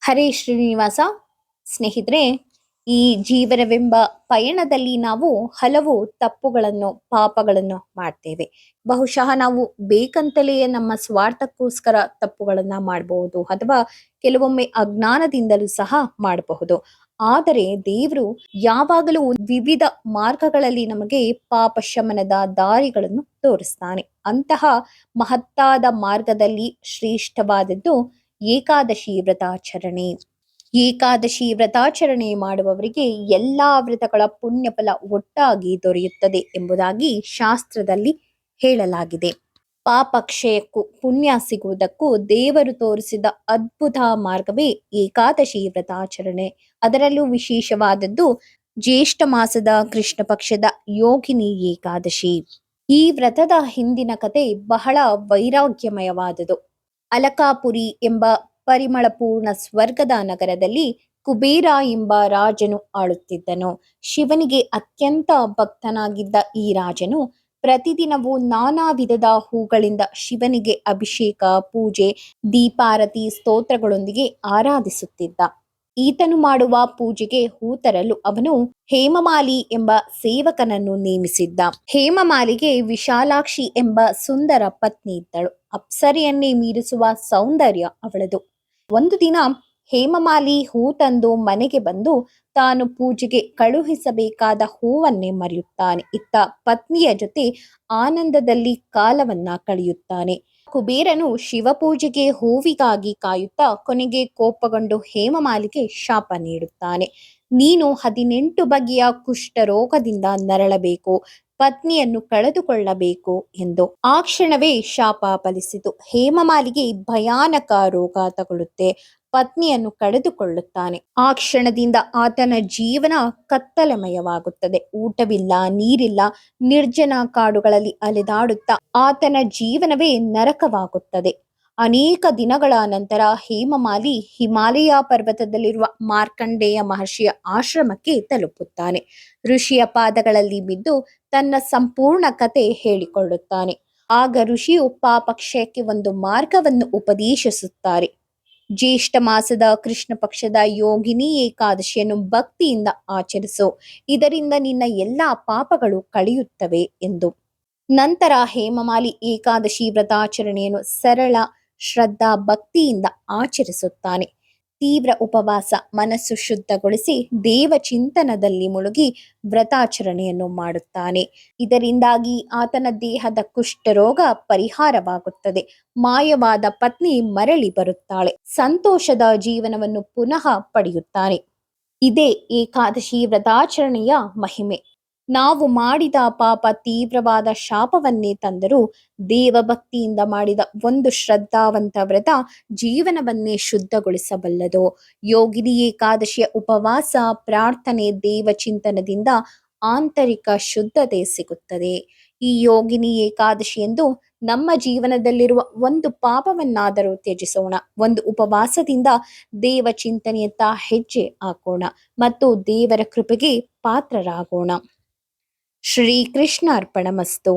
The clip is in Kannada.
ಹರೇ ಶ್ರೀನಿವಾಸ. ಸ್ನೇಹಿತರೆ, ಈ ಜೀವನವೆಂಬ ಪಯಣದಲ್ಲಿ ನಾವು ಹಲವು ತಪ್ಪುಗಳನ್ನು ಪಾಪಗಳನ್ನು ಮಾಡ್ತೇವೆ. ಬಹುಶಃ ನಾವು ಬೇಕಂತಲೇ ನಮ್ಮ ಸ್ವಾರ್ಥಕ್ಕೋಸ್ಕರ ತಪ್ಪುಗಳನ್ನ ಮಾಡಬಹುದು, ಅಥವಾ ಕೆಲವೊಮ್ಮೆ ಅಜ್ಞಾನದಿಂದಲೂ ಸಹ ಮಾಡಬಹುದು. ಆದರೆ ದೇವರು ಯಾವಾಗಲೂ ವಿವಿಧ ಮಾರ್ಗಗಳಲ್ಲಿ ನಮಗೆ ಪಾಪ ಶಮನದ ದಾರಿಗಳನ್ನು ತೋರಿಸ್ತಾನೆ. ಅಂತಹ ಮಹತ್ತಾದ ಮಾರ್ಗದಲ್ಲಿ ಶ್ರೇಷ್ಠವಾದದ್ದು ಏಕಾದಶಿ ವ್ರತಾಚರಣೆ. ಏಕಾದಶಿ ವ್ರತಾಚರಣೆ ಮಾಡುವವರಿಗೆ ಎಲ್ಲಾ ವ್ರತಗಳ ಪುಣ್ಯ ಫಲ ಒಟ್ಟಾಗಿ ದೊರೆಯುತ್ತದೆ ಎಂಬುದಾಗಿ ಶಾಸ್ತ್ರದಲ್ಲಿ ಹೇಳಲಾಗಿದೆ. ಪಾಪ ಕ್ಷಯಕ್ಕೂ ಪುಣ್ಯ ಸಿಗುವುದಕ್ಕೂ ದೇವರು ತೋರಿಸಿದ ಅದ್ಭುತ ಮಾರ್ಗವೇ ಏಕಾದಶಿ ವ್ರತಾಚರಣೆ. ಅದರಲ್ಲೂ ವಿಶೇಷವಾದದ್ದು ಜ್ಯೇಷ್ಠ ಮಾಸದ ಕೃಷ್ಣ ಪಕ್ಷದ ಯೋಗಿನಿ ಏಕಾದಶಿ. ಈ ವ್ರತದ ಹಿಂದಿನ ಕತೆ ಬಹಳ ವೈರಾಗ್ಯಮಯವಾದುದು. ಅಲಕಾಪುರಿ ಎಂಬ ಪರಿಮಳಪೂರ್ಣ ಸ್ವರ್ಗದ ನಗರದಲ್ಲಿ ಕುಬೇರ ಎಂಬ ರಾಜನು ಆಳುತ್ತಿದ್ದನು. ಶಿವನಿಗೆ ಅತ್ಯಂತ ಭಕ್ತನಾಗಿದ್ದ ಈ ರಾಜನು ಪ್ರತಿದಿನವೂ ನಾನಾ ವಿಧದ ಹೂಗಳಿಂದ ಶಿವನಿಗೆ ಅಭಿಷೇಕ, ಪೂಜೆ, ದೀಪಾರತಿ, ಸ್ತೋತ್ರಗಳೊಂದಿಗೆ ಆರಾಧಿಸುತ್ತಿದ್ದ. ಈತನು ಮಾಡುವ ಪೂಜೆಗೆ ಹೂ ತರಲು ಅವನು ಹೇಮಮಾಲಿ ಎಂಬ ಸೇವಕನನ್ನು ನೇಮಿಸಿದ್ದ. ಹೇಮಮಾಲಿಗೆ ವಿಶಾಲಾಕ್ಷಿ ಎಂಬ ಸುಂದರ ಪತ್ನಿ ಇದ್ದಳು. ಅಪ್ಸರೆಯನ್ನೇ ಮೀರಿಸುವ ಸೌಂದರ್ಯ ಅವಳದು. ಒಂದು ದಿನ ಹೇಮಮಾಲಿ ಹೂ ತಂದು ಮನೆಗೆ ಬಂದು ತಾನು ಪೂಜೆಗೆ ಕಳುಹಿಸಬೇಕಾದ ಹೂವನ್ನೇ ಮರೆಯುತ್ತಾನೆ. ಇತ್ತ ಪತ್ನಿಯ ಜೊತೆ ಆನಂದದಲ್ಲಿ ಕಾಲವನ್ನ ಕಳೆಯುತ್ತಾನೆ. ಕುಬೇರನು ಶಿವಪೂಜೆಗೆ ಹೂವಿಗಾಗಿ ಕಾಯುತ್ತಾ ಕೊನೆಗೆ ಕೋಪಗೊಂಡು ಹೇಮಮಾಲಿಗೆ ಶಾಪ ನೀಡುತ್ತಾನೆ. ನೀನು 18 ಬಗೆಯ ಕುಷ್ಠರೋಗದಿಂದ ನರಳಬೇಕು, ಪತ್ನಿಯನ್ನು ಕಳೆದುಕೊಳ್ಳಬೇಕು ಎಂದು. ಆ ಕ್ಷಣವೇ ಶಾಪ ಫಲಿಸಿತು. ಹೇಮಮಾಲಿಗೆ ಭಯಾನಕ ರೋಗ ತಗುಲುತ್ತೆ, ಪತ್ನಿಯನ್ನು ಕಳೆದುಕೊಳ್ಳುತ್ತಾನೆ. ಆ ಕ್ಷಣದಿಂದ ಆತನ ಜೀವನ ಕತ್ತಲೆಮಯವಾಗುತ್ತದೆ. ಊಟವಿಲ್ಲ, ನೀರಿಲ್ಲ, ನಿರ್ಜನ ಕಾಡುಗಳಲ್ಲಿ ಅಲೆದಾಡುತ್ತಾ ಆತನ ಜೀವನವೇ ನರಕವಾಗುತ್ತದೆ. ಅನೇಕ ದಿನಗಳ ನಂತರ ಹೇಮಮಾಲಿ ಹಿಮಾಲಯ ಪರ್ವತದಲ್ಲಿರುವ ಮಾರ್ಕಂಡೇಯ ಮಹರ್ಷಿಯ ಆಶ್ರಮಕ್ಕೆ ತಲುಪುತ್ತಾನೆ. ಋಷಿಯ ಪಾದಗಳಲ್ಲಿ ಬಿದ್ದು ತನ್ನ ಸಂಪೂರ್ಣ ಕತೆ ಹೇಳಿಕೊಳ್ಳುತ್ತಾನೆ. ಆಗ ಋಷಿಯು ಪಾಪಕ್ಷಯಕ್ಕೆ ಒಂದು ಮಾರ್ಗವನ್ನು ಉಪದೇಶಿಸುತ್ತಾರೆ. ಜ್ಯೇಷ್ಠ ಮಾಸದ ಕೃಷ್ಣ ಪಕ್ಷದ ಯೋಗಿನಿ ಏಕಾದಶಿಯನ್ನು ಭಕ್ತಿಯಿಂದ ಆಚರಿಸು, ಇದರಿಂದ ನಿನ್ನ ಎಲ್ಲಾ ಪಾಪಗಳು ಕಳೆಯುತ್ತವೆ ಎಂದು. ನಂತರ ಹೇಮಮಾಲಿ ಏಕಾದಶಿ ವ್ರತಾಚರಣೆಯನ್ನು ಸರಳ ಶ್ರದ್ಧಾ ಭಕ್ತಿಯಿಂದ ಆಚರಿಸುತ್ತಾನೆ. ತೀವ್ರ ಉಪವಾಸ, ಮನಸ್ಸು ಶುದ್ಧಗೊಳಿಸಿ ದೇವ ಚಿಂತನದಲ್ಲಿ ಮುಳುಗಿ ವ್ರತಾಚರಣೆಯನ್ನು ಮಾಡುತ್ತಾನೆ. ಇದರಿಂದಾಗಿ ಆತನ ದೇಹದ ಕುಷ್ಠರೋಗ ಪರಿಹಾರವಾಗುತ್ತದೆ. ಮಾಯವಾದ ಪತ್ನಿ ಮರಳಿ ಬರುತ್ತಾಳೆ. ಸಂತೋಷದ ಜೀವನವನ್ನು ಪುನಃ ಪಡೆಯುತ್ತಾನೆ. ಇದೇ ಏಕಾದಶಿ ವ್ರತಾಚರಣೆಯ ಮಹಿಮೆ. ನಾವು ಮಾಡಿದ ಪಾಪ ತೀವ್ರವಾದ ಶಾಪವನ್ನೇ ತಂದರೂ ದೇವಭಕ್ತಿಯಿಂದ ಮಾಡಿದ ಒಂದು ಶ್ರದ್ಧಾವಂತ ವ್ರತ ಜೀವನವನ್ನೇ ಶುದ್ಧಗೊಳಿಸಬಲ್ಲದು. ಯೋಗಿನಿ ಏಕಾದಶಿಯ ಉಪವಾಸ, ಪ್ರಾರ್ಥನೆ, ದೇವಚಿಂತನದಿಂದ ಆಂತರಿಕ ಶುದ್ಧತೆ ಸಿಗುತ್ತದೆ. ಈ ಯೋಗಿನಿ ಏಕಾದಶಿಯಂದು ನಮ್ಮ ಜೀವನದಲ್ಲಿರುವ ಒಂದು ಪಾಪವನ್ನಾದರೂ ತ್ಯಜಿಸೋಣ. ಒಂದು ಉಪವಾಸದಿಂದ ದೇವ ಚಿಂತನೆಯತ್ತ ಹೆಜ್ಜೆ ಹಾಕೋಣ ಮತ್ತು ದೇವರ ಕೃಪೆಗೆ ಪಾತ್ರರಾಗೋಣ. ಶ್ರೀಕೃಷ್ಣ ಅರ್ಪಣಮಸ್ತು.